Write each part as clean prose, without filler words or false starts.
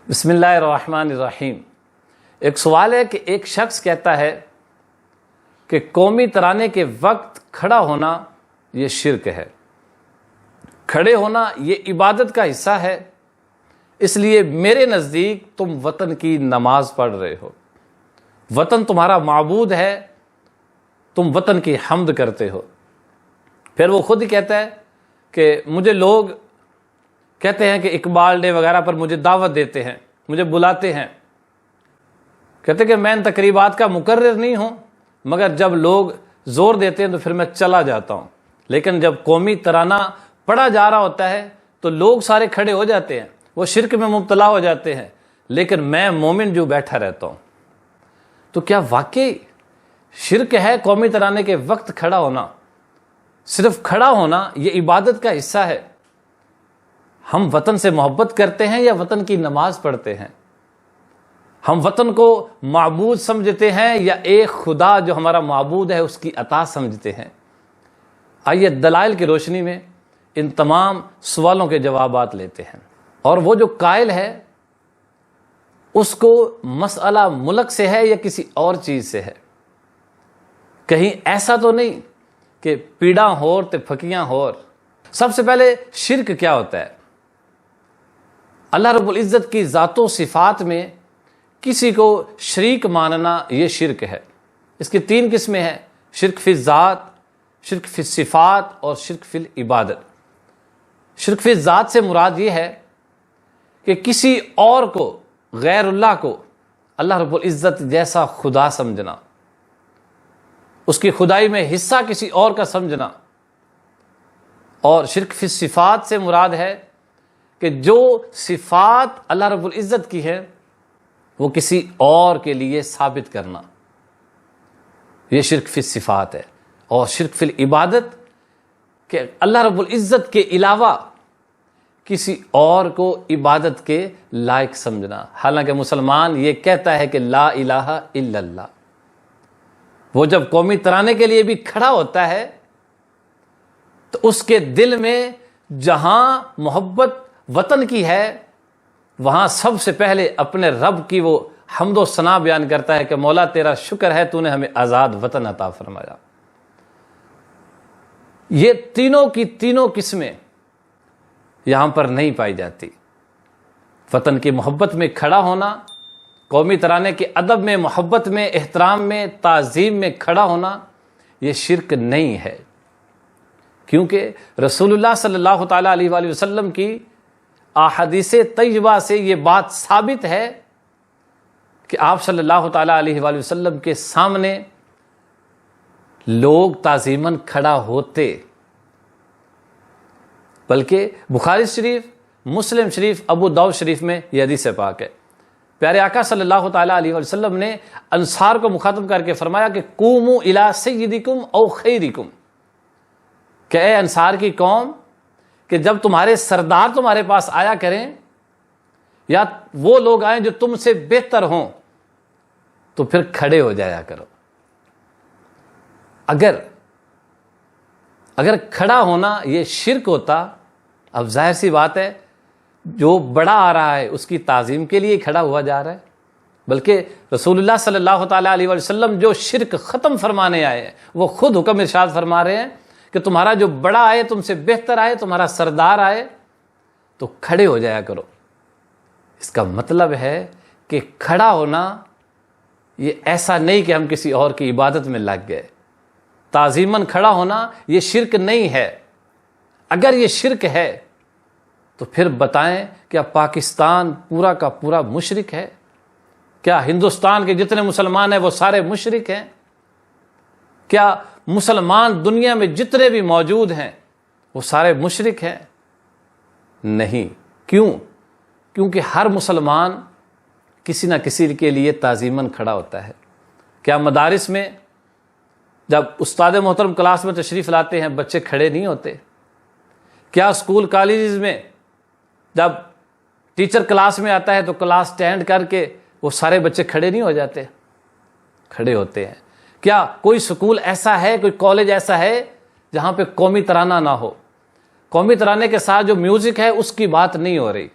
بسم اللہ الرحمن الرحیم۔ ایک سوال ہے کہ ایک شخص کہتا ہے کہ قومی ترانے کے وقت کھڑا ہونا یہ شرک ہے، کھڑے ہونا یہ عبادت کا حصہ ہے، اس لیے میرے نزدیک تم وطن کی نماز پڑھ رہے ہو، وطن تمہارا معبود ہے، تم وطن کی حمد کرتے ہو۔ پھر وہ خود ہی کہتا ہے کہ مجھے لوگ کہتے ہیں کہ اقبال ڈے وغیرہ پر مجھے دعوت دیتے ہیں، مجھے بلاتے ہیں، کہتے ہیں کہ میں ان تقریبات کا مقرر نہیں ہوں، مگر جب لوگ زور دیتے ہیں تو پھر میں چلا جاتا ہوں، لیکن جب قومی ترانہ پڑھا جا رہا ہوتا ہے تو لوگ سارے کھڑے ہو جاتے ہیں، وہ شرک میں مبتلا ہو جاتے ہیں، لیکن میں مومن جو بیٹھا رہتا ہوں۔ تو کیا واقعی شرک ہے قومی ترانے کے وقت کھڑا ہونا؟ صرف کھڑا ہونا یہ عبادت کا حصہ ہے۔ ہم وطن سے محبت کرتے ہیں یا وطن کی نماز پڑھتے ہیں؟ ہم وطن کو معبود سمجھتے ہیں یا ایک خدا جو ہمارا معبود ہے اس کی اطاعت سمجھتے ہیں؟ آئیے دلائل کی روشنی میں ان تمام سوالوں کے جوابات لیتے ہیں۔ اور وہ جو قائل ہے اس کو مسئلہ ملک سے ہے یا کسی اور چیز سے ہے؟ کہیں ایسا تو نہیں کہ پیڑاں ہور تے پھکیاں ہور۔ سب سے پہلے شرک کیا ہوتا ہے؟ اللہ رب العزت کی ذات و صفات میں کسی کو شریک ماننا یہ شرک ہے۔ اس کی 3 قسمیں ہیں: شرک فی الذات، شرک فی الصفات اور شرک فی العبادت۔ شرک فی الذات سے مراد یہ ہے کہ کسی اور کو، غیر اللہ کو اللہ رب العزت جیسا خدا سمجھنا، اس کی خدائی میں حصہ کسی اور کا سمجھنا۔ اور شرک فی الصفات سے مراد ہے کہ جو صفات اللہ رب العزت کی ہے وہ کسی اور کے لیے ثابت کرنا، یہ شرک فی الصفات ہے۔ اور شرک فی العبادت کہ اللہ رب العزت کے علاوہ کسی اور کو عبادت کے لائق سمجھنا، حالانکہ مسلمان یہ کہتا ہے کہ لا الہ الا اللہ۔ وہ جب قومی ترانے کے لیے بھی کھڑا ہوتا ہے تو اس کے دل میں جہاں محبت وطن کی ہے وہاں سب سے پہلے اپنے رب کی وہ حمد و ثنا بیان کرتا ہے کہ مولا تیرا شکر ہے تو نے ہمیں آزاد وطن عطا فرمایا۔ یہ تینوں کی تینوں قسمیں یہاں پر نہیں پائی جاتی۔ وطن کی محبت میں کھڑا ہونا، قومی ترانے کے ادب میں، محبت میں، احترام میں، تعظیم میں کھڑا ہونا یہ شرک نہیں ہے، کیونکہ رسول اللہ صلی اللہ تعالیٰ علیہ وآلہ وسلم کی احادیث طیبہ سے یہ بات ثابت ہے کہ آپ صلی اللہ تعالیٰ علیہ وآلہ وسلم کے سامنے لوگ تعظیماً کھڑا ہوتے، بلکہ بخاری شریف، مسلم شریف، ابو داؤد شریف میں یہ حدیث پاک ہے۔ پیارے آقا صلی اللہ تعالیٰ علیہ وسلم نے انصار کو مخاطب کر کے فرمایا کہ قوموا الی سیدکم او خیرکم، کہ اے انصار کی قوم، کہ جب تمہارے سردار تمہارے پاس آیا کریں یا وہ لوگ آئیں جو تم سے بہتر ہوں تو پھر کھڑے ہو جایا کرو۔ اگر کھڑا ہونا یہ شرک ہوتا، اب ظاہر سی بات ہے جو بڑا آ رہا ہے اس کی تعظیم کے لیے کھڑا ہوا جا رہا ہے، بلکہ رسول اللہ صلی اللہ تعالیٰ علیہ وسلم جو شرک ختم فرمانے آئے ہیں وہ خود حکم ارشاد فرما رہے ہیں کہ تمہارا جو بڑا آئے، تم سے بہتر آئے، تمہارا سردار آئے تو کھڑے ہو جایا کرو۔ اس کا مطلب ہے کہ کھڑا ہونا یہ ایسا نہیں کہ ہم کسی اور کی عبادت میں لگ گئے۔ تعظیماً کھڑا ہونا یہ شرک نہیں ہے۔ اگر یہ شرک ہے تو پھر بتائیں کیا پاکستان پورا کا پورا مشرک ہے؟ کیا ہندوستان کے جتنے مسلمان ہیں وہ سارے مشرک ہیں؟ کیا مسلمان دنیا میں جتنے بھی موجود ہیں وہ سارے مشرک ہیں؟ نہیں۔ کیوں؟ کیونکہ ہر مسلمان کسی نہ کسی کے لیے تعظیماً کھڑا ہوتا ہے۔ کیا مدارس میں جب استاد محترم کلاس میں تشریف لاتے ہیں بچے کھڑے نہیں ہوتے؟ کیا اسکول کالجز میں جب ٹیچر کلاس میں آتا ہے تو کلاس اسٹینڈ کر کے وہ سارے بچے کھڑے نہیں ہو جاتے؟ کھڑے ہوتے ہیں۔ کیا کوئی سکول ایسا ہے، کوئی کالج ایسا ہے جہاں پہ قومی ترانہ نہ ہو؟ قومی ترانے کے ساتھ جو میوزک ہے اس کی بات نہیں ہو رہی،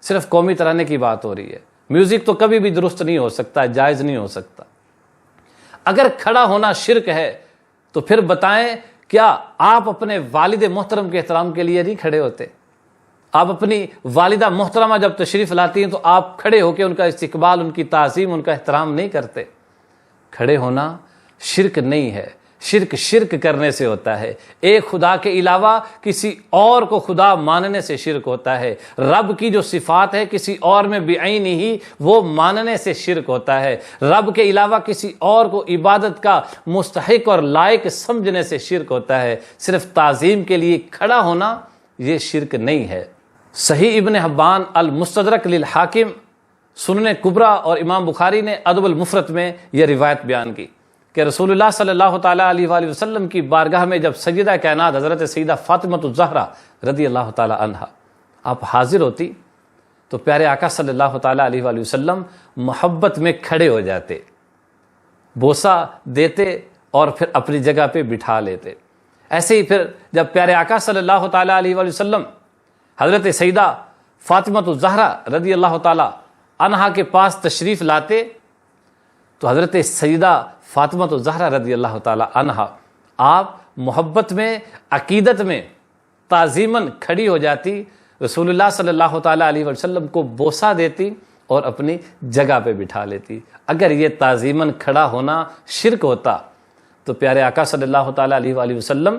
صرف قومی ترانے کی بات ہو رہی ہے. میوزک تو کبھی بھی درست نہیں ہو سکتا، جائز نہیں ہو سکتا. اگر کھڑا ہونا شرک ہے تو پھر بتائیں کیا آپ اپنے والد محترم کے احترام کے لیے نہیں کھڑے ہوتے؟ آپ اپنی والدہ محترمہ جب تشریف لاتی ہیں تو آپ کھڑے ہو کے ان کا استقبال، ان کی تعظیم، ان کا احترام نہیں کرتے؟ کھڑے ہونا شرک نہیں ہے. شرک کرنے سے ہوتا ہے. ایک خدا کے علاوہ کسی اور کو خدا ماننے سے شرک ہوتا ہے. رب کی جو صفات ہے کسی اور میں بعین ہی وہ ماننے سے شرک ہوتا ہے. رب کے علاوہ کسی اور کو عبادت کا مستحق اور لائق سمجھنے سے شرک ہوتا ہے. صرف تعظیم کے لیے کھڑا ہونا یہ شرک نہیں ہے. صحیح ابن حبان المستدرک للحاکم، سنن کبریٰ اور امام بخاری نے ادب المفرد میں یہ روایت بیان کی کہ رسول اللہ صلی اللہ تعالیٰ علیہ وآلہ وسلم کی بارگاہ میں جب سیدہ کائنات حضرت سیدہ فاطمۃ الزہرا رضی اللہ تعالیٰ عنہا آپ حاضر ہوتی تو پیارے آقا صلی اللہ تعالیٰ علیہ وآلہ وسلم محبت میں کھڑے ہو جاتے، بوسہ دیتے اور پھر اپنی جگہ پہ بٹھا لیتے. ایسے ہی پھر جب پیارے آقا صلی اللہ تعالیٰ علیہ وآلہ وسلم حضرت سیدہ فاطمۃ الزہرا رضی اللہ تعالیٰ عنہا کے پاس تشریف لاتے تو حضرت سیدہ فاطمۃ الزہرا رضی اللہ تعالیٰ عنہا آپ محبت میں، عقیدت میں تعظیماً کھڑی ہو جاتی، رسول اللہ صلی اللہ تعالیٰ علیہ وسلم کو بوسہ دیتی اور اپنی جگہ پہ بٹھا لیتی. اگر یہ تعظیماً کھڑا ہونا شرک ہوتا تو پیارے آقا صلی اللہ تعالیٰ علیہ وآلہ وسلم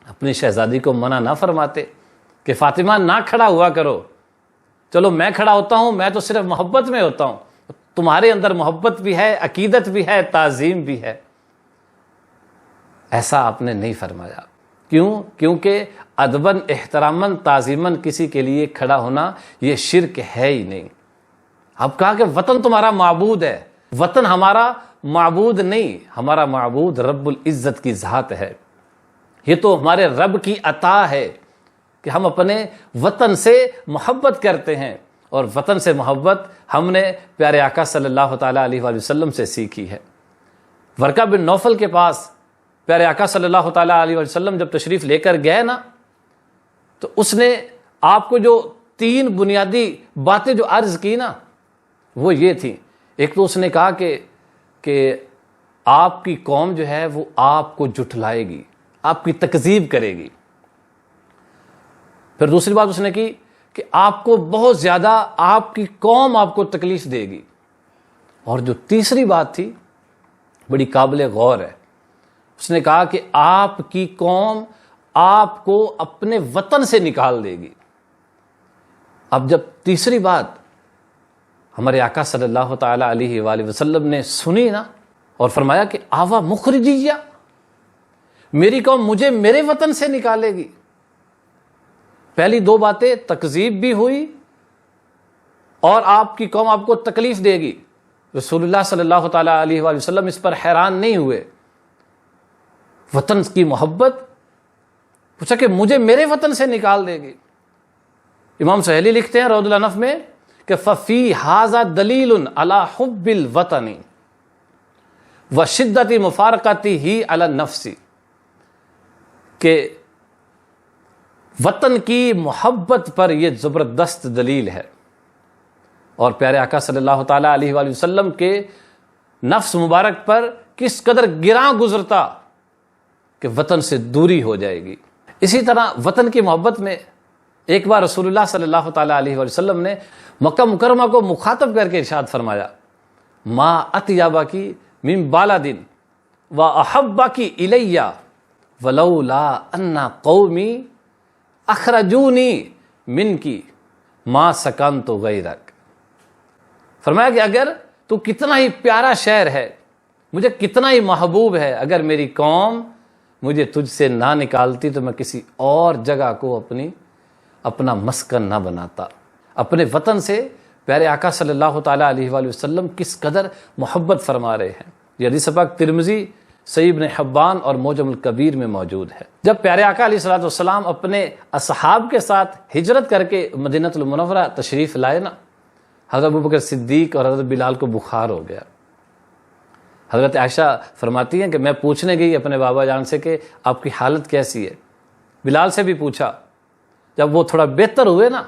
اپنی شہزادی کو منع نہ فرماتے کہ فاطمہ نہ کھڑا ہوا کرو، چلو میں کھڑا ہوتا ہوں، میں تو صرف محبت میں ہوتا ہوں، تمہارے اندر محبت بھی ہے، عقیدت بھی ہے، تعظیم بھی ہے. ایسا آپ نے نہیں فرمایا. کیوں؟ کیونکہ ادباً، احتراماً، تعظیماً کسی کے لیے کھڑا ہونا یہ شرک ہے ہی نہیں. اب کہا کہ وطن تمہارا معبود ہے. وطن ہمارا معبود نہیں، ہمارا معبود رب العزت کی ذات ہے. یہ تو ہمارے رب کی عطا ہے کہ ہم اپنے وطن سے محبت کرتے ہیں، اور وطن سے محبت ہم نے پیارے آقا صلی اللہ تعالیٰ علیہ وآلہ وسلم سے سیکھی ہے. ورقہ بن نوفل کے پاس پیارے آقا صلی اللہ تعالیٰ علیہ وآلہ وسلم جب تشریف لے کر گئے نا تو اس نے آپ کو جو 3 بنیادی باتیں جو عرض کی نا وہ یہ تھیں. ایک تو اس نے کہا کہ آپ کی قوم جو ہے وہ آپ کو جھٹلائے گی، آپ کی تکذیب کرے گی. پھر دوسری بات اس نے کی کہ آپ کو بہت زیادہ آپ کی قوم آپ کو تکلیف دے گی. اور جو تیسری بات تھی بڑی قابل غور ہے، اس نے کہا کہ آپ کی قوم آپ کو اپنے وطن سے نکال دے گی. اب جب تیسری بات ہمارے آقا صلی اللہ تعالیٰ علیہ وآلہ وسلم نے سنی نا اور فرمایا کہ آوا مخرجیہ، میری قوم مجھے میرے وطن سے نکالے گی. پہلی 2 باتیں تکذیب بھی ہوئی اور آپ کی قوم آپ کو تکلیف دے گی. رسول اللہ صلی اللہ تعالیٰ علیہ وآلہ وسلم اس پر حیران نہیں ہوئے. وطن کی محبت، پوچھا کہ مجھے میرے وطن سے نکال دے گی. امام سہیلی لکھتے ہیں روض الانف میں کہ ففی ھذا دلیل علی حب الوطن وشدت مفارقتہ علی النفس، کہ وطن کی محبت پر یہ زبردست دلیل ہے اور پیارے آقا صلی اللہ تعالیٰ علیہ وآلہ وسلم کے نفس مبارک پر کس قدر گراں گزرتا کہ وطن سے دوری ہو جائے گی. اسی طرح وطن کی محبت میں ایک بار رسول اللہ صلی اللہ تعالیٰ علیہ وآلہ وسلم نے مکہ مکرمہ کو مخاطب کر کے ارشاد فرمایا، ما اطیبک من بالد واحبک الی ولولا ان قومی اخرجونی من کی ما سکنت غیرک. فرمایا کہ اگر تو کتنا ہی پیارا شہر ہے، مجھے کتنا ہی محبوب ہے، اگر میری قوم مجھے تجھ سے نہ نکالتی تو میں کسی اور جگہ کو اپنا مسکن نہ بناتا. اپنے وطن سے پیارے آقا صلی اللہ تعالیٰ علیہ وآلہ وسلم کس قدر محبت فرما رہے ہیں. یہ حدیث پاک ترمذی، صحیح ابن حبان اور معجم الکبیر میں موجود ہے. جب پیارے آقا علیہ الصلوۃ والسلام اپنے اصحاب کے ساتھ ہجرت کر کے مدینہ المنورہ تشریف لائے نا، حضرت ابوبکر صدیق اور حضرت بلال کو بخار ہو گیا. حضرت عائشہ فرماتی ہیں کہ میں پوچھنے گئی اپنے بابا جان سے کہ آپ کی حالت کیسی ہے. بلال سے بھی پوچھا. جب وہ تھوڑا بہتر ہوئے نا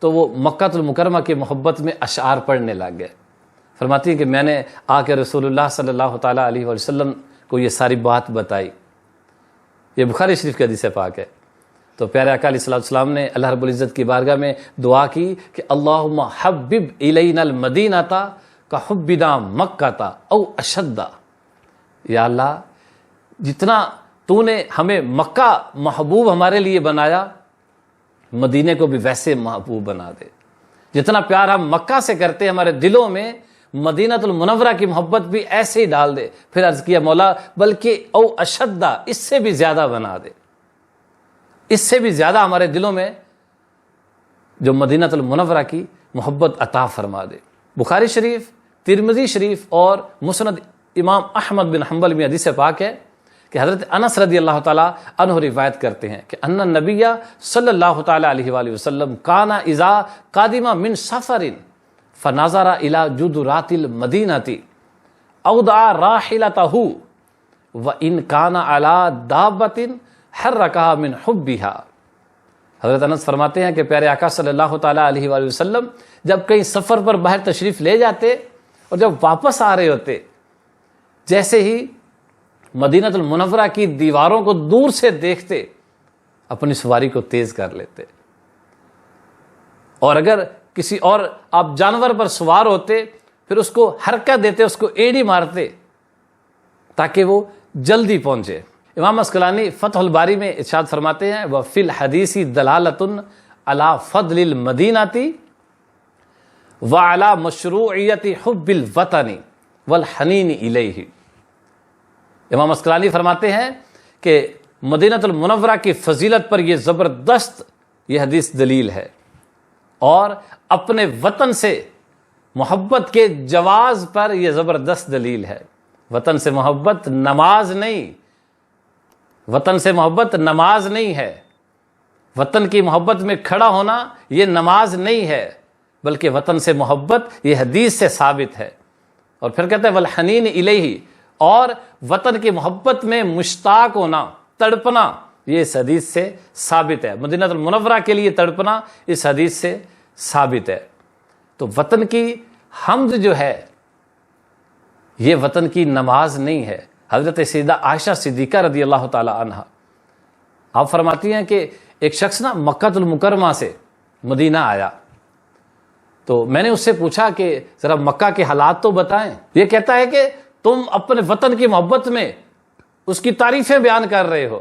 تو وہ مکہ المکرمہ کی محبت میں اشعار پڑھنے لگ گئے. فرماتی ہیں کہ میں نے آ کے رسول اللہ صلی اللہ تعالیٰ علیہ وسلم کو یہ ساری بات بتائی. یہ بخاری شریف کی حدیث پاک ہے. تو پیارے آقا علیہ السلام نے اللہ رب العزت کی بارگاہ میں دعا کی کہ اللہم حبب الینا المدینۃ کحبنا مکۃ او اشد. یا اللہ جتنا تو نے ہمیں مکہ محبوب ہمارے لیے بنایا، مدینے کو بھی ویسے محبوب بنا دے. جتنا پیار ہم مکہ سے کرتے ہیں ہمارے دلوں میں، مدینہ المنورہ کی محبت بھی ایسے ہی ڈال دے. پھر عرض کیا مولا بلکہ او اشدہ، اس سے بھی زیادہ بنا دے، اس سے بھی زیادہ ہمارے دلوں میں جو مدینہ المنورہ کی محبت عطا فرما دے. بخاری شریف، ترمذی شریف اور مسند امام احمد بن حنبل میں حدیث پاک ہے کہ حضرت انس رضی اللہ تعالیٰ عنہ روایت کرتے ہیں کہ ان النبی صلی اللہ تعالیٰ علیہ وآلہ وسلم کان اذا قادم من سفر فنظر الى جدرات المدینۃ اودع راحلتہ وان کان علی دابۃ حرکہا من حبها. حضرت انس فرماتے ہیں کہ پیارے آقا صلی اللہ تعالیٰ علیہ وآلہ وسلم جب کہیں سفر پر باہر تشریف لے جاتے اور جب واپس آ رہے ہوتے، جیسے ہی مدینہ المنورہ کی دیواروں کو دور سے دیکھتے اپنی سواری کو تیز کر لیتے، اور اگر کسی اور آپ جانور پر سوار ہوتے پھر اس کو حرکت دیتے، اس کو ایڑی مارتے تاکہ وہ جلدی پہنچے. امام عسقلانی فتح الباری میں ارشاد فرماتے ہیں وفی الحدیث دلالۃ علی فضل المدینۃ وعلی مشروعیت حب الوطن والحنین الیہ. امام عسقلانی فرماتے ہیں کہ مدینہ المنورہ کی فضیلت پر یہ زبردست یہ حدیث دلیل ہے، اور اپنے وطن سے محبت کے جواز پر یہ زبردست دلیل ہے. وطن سے محبت نماز نہیں، وطن سے محبت نماز نہیں ہے، وطن کی محبت میں کھڑا ہونا یہ نماز نہیں ہے، بلکہ وطن سے محبت یہ حدیث سے ثابت ہے. اور پھر کہتے ہیں والحنین الیہ، اور وطن کی محبت میں مشتاق ہونا، تڑپنا، یہ اس حدیث سے ثابت ہے. مدینہ المنورہ کے لیے تڑپنا اس حدیث سے ثابت ہے. تو وطن کی حمد جو ہے یہ وطن کی نماز نہیں ہے. حضرت سیدہ عائشہ صدیقہ رضی اللہ تعالی عنہا آپ فرماتی ہیں کہ ایک شخص نا مکہ المکرمہ سے مدینہ آیا، تو میں نے اس سے پوچھا کہ ذرا مکہ کے حالات تو بتائیں. یہ کہتا ہے کہ تم اپنے وطن کی محبت میں اس کی تعریفیں بیان کر رہے ہو.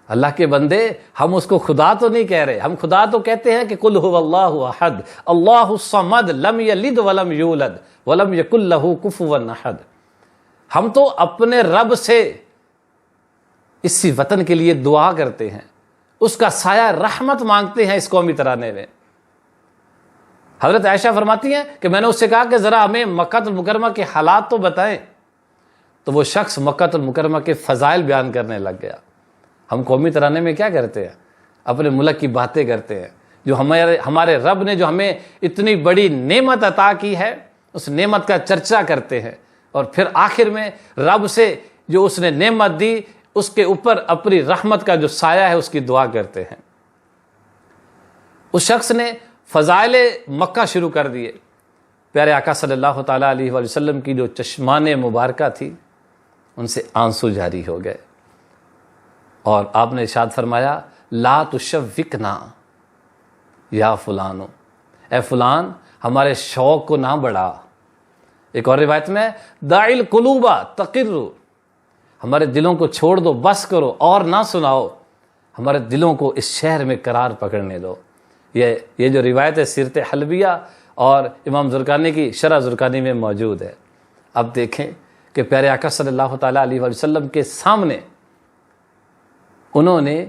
اللہ کے بندے، ہم اس کو خدا تو نہیں کہہ رہے، ہم خدا تو کہتے ہیں کہ قل هو اللہ احد اللہ الصمد لم یلد ولم یولد ولم یکن لہ کفوا احد. ہم تو اپنے رب سے اسی وطن کے لیے دعا کرتے ہیں، اس کا سایہ رحمت مانگتے ہیں اس قومی ترانے میں. حضرت عائشہ فرماتی ہیں کہ میں نے اس سے کہا کہ ذرا ہمیں مکہ المکرمہ کے حالات تو بتائیں. تو وہ شخص مکہ المکرمہ کے فضائل بیان کرنے لگ گیا. ہم قومی ترانے میں کیا کرتے ہیں؟ اپنے ملک کی باتیں کرتے ہیں. جو ہمارے رب نے جو ہمیں اتنی بڑی نعمت عطا کی ہے اس نعمت کا چرچا کرتے ہیں، اور پھر آخر میں رب سے جو اس نے نعمت دی اس کے اوپر اپنی رحمت کا جو سایہ ہے اس کی دعا کرتے ہیں. اس شخص نے فضائل مکہ شروع کر دیے. پیارے آقا صلی اللہ تعالیٰ علیہ وآلہ وسلم کی جو چشمان مبارکہ تھی ان سے آنسو جاری ہو گئے، اور آپ نے ارشاد فرمایا لا تشوقنا یا فلانو، اے فلان ہمارے شوق کو نہ بڑھا. ایک اور روایت میں داعی القلوب تقر، ہمارے دلوں کو چھوڑ دو، بس کرو اور نہ سناؤ، ہمارے دلوں کو اس شہر میں قرار پکڑنے دو. یہ جو روایت ہے سیرت حلبیہ اور امام زرقانی کی شرح زرقانی میں موجود ہے. اب دیکھیں کہ پیارے آقا صلی اللہ تعالیٰ علیہ وآلہ وسلم کے سامنے انہوں نے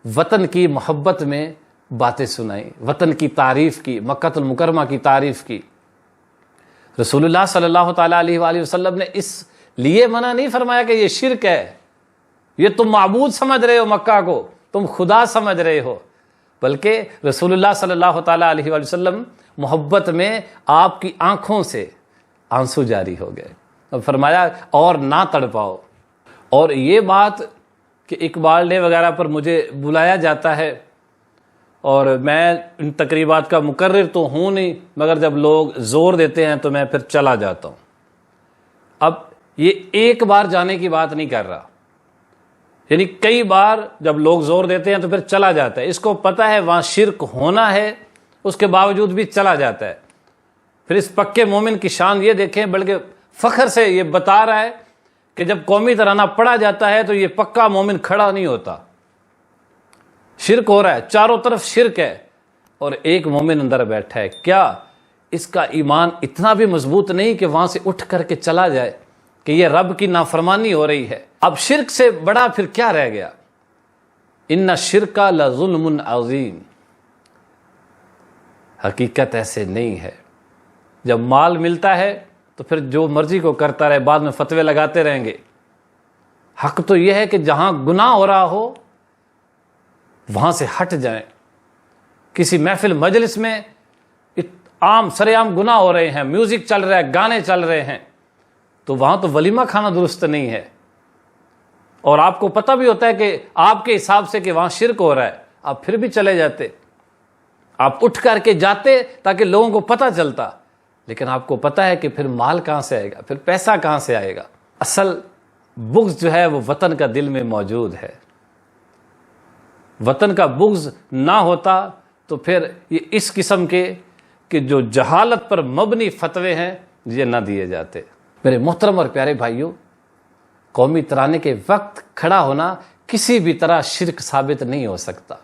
وطن کی محبت میں باتیں سنائیں، وطن کی تعریف کی، مکہ المکرمہ کی تعریف کی. رسول اللہ صلی اللہ تعالیٰ علیہ وآلہ وسلم نے اس لیے منع نہیں فرمایا کہ یہ شرک ہے، یہ تم معبود سمجھ رہے ہو، مکہ کو تم خدا سمجھ رہے ہو، بلکہ رسول اللہ صلی اللہ تعالیٰ علیہ وآلہ وسلم محبت میں آپ کی آنکھوں سے آنسو جاری ہو گئے. اور فرمایا اور نہ تڑپاؤ. اور یہ بات کہ اقبال ڈے وغیرہ پر مجھے بلایا جاتا ہے اور میں ان تقریبات کا مقرر تو ہوں نہیں، مگر جب لوگ زور دیتے ہیں تو میں پھر چلا جاتا ہوں۔ اب یہ ایک بار جانے کی بات نہیں کر رہا، یعنی کئی بار جب لوگ زور دیتے ہیں تو پھر چلا جاتا ہے، اس کو پتہ ہے وہاں شرک ہونا ہے، اس کے باوجود بھی چلا جاتا ہے۔ پھر اس پکے مومن کی شان یہ دیکھیں، بلکہ فخر سے یہ بتا رہا ہے کہ جب قومی ترانہ پڑھا جاتا ہے تو یہ پکا مومن کھڑا نہیں ہوتا، شرک ہو رہا ہے، چاروں طرف شرک ہے، اور ایک مومن اندر بیٹھا ہے۔ کیا اس کا ایمان اتنا بھی مضبوط نہیں کہ وہاں سے اٹھ کر کے چلا جائے کہ یہ رب کی نافرمانی ہو رہی ہے؟ اب شرک سے بڑا پھر کیا رہ گیا؟ ان الشرک لظلم عظیم، حقیقت ایسے نہیں ہے۔ جب مال ملتا ہے تو پھر جو مرضی کو کرتا رہے، بعد میں فتوے لگاتے رہیں گے۔ حق تو یہ ہے کہ جہاں گناہ ہو رہا ہو وہاں سے ہٹ جائیں۔ کسی محفل مجلس میں عام سر عام گناہ ہو رہے ہیں، میوزک چل رہا ہے، گانے چل رہے ہیں، تو وہاں تو ولیمہ کھانا درست نہیں ہے، اور آپ کو پتہ بھی ہوتا ہے کہ آپ کے حساب سے کہ وہاں شرک ہو رہا ہے، آپ پھر بھی چلے جاتے، آپ اٹھ کر کے جاتے تاکہ لوگوں کو پتہ چلتا، لیکن آپ کو پتہ ہے کہ پھر مال کہاں سے آئے گا، پھر پیسہ کہاں سے آئے گا۔ اصل بغض جو ہے وہ وطن کا دل میں موجود ہے۔ وطن کا بغض نہ ہوتا تو پھر یہ اس قسم کے کہ جو جہالت پر مبنی فتوے ہیں یہ نہ دیے جاتے۔ میرے محترم اور پیارے بھائیوں، قومی ترانے کے وقت کھڑا ہونا کسی بھی طرح شرک ثابت نہیں ہو سکتا،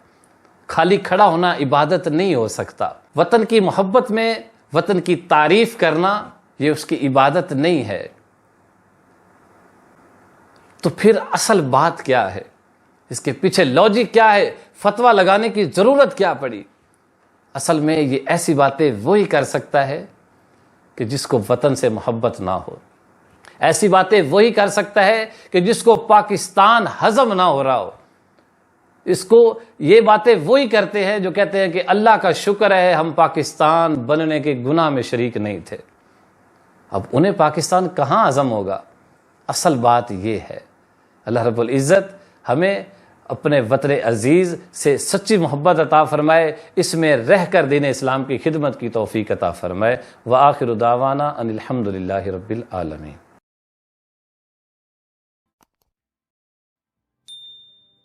خالی کھڑا ہونا عبادت نہیں ہو سکتا۔ وطن کی محبت میں وطن کی تعریف کرنا یہ اس کی عبادت نہیں ہے۔ تو پھر اصل بات کیا ہے؟ اس کے پیچھے لاجک کیا ہے؟ فتویٰ لگانے کی ضرورت کیا پڑی؟ اصل میں یہ ایسی باتیں وہی کر سکتا ہے کہ جس کو وطن سے محبت نہ ہو، ایسی باتیں وہی کر سکتا ہے کہ جس کو پاکستان ہضم نہ ہو رہا ہو، اس کو یہ باتیں وہی کرتے ہیں جو کہتے ہیں کہ اللہ کا شکر ہے ہم پاکستان بننے کے گناہ میں شریک نہیں تھے۔ اب انہیں پاکستان کہاں ہضم ہوگا؟ اصل بات یہ ہے۔ اللہ رب العزت ہمیں اپنے وطن عزیز سے سچی محبت عطا فرمائے، اس میں رہ کر دین اسلام کی خدمت کی توفیق عطا فرمائے۔ وآخر دعوانا ان الحمد للہ رب العالمین۔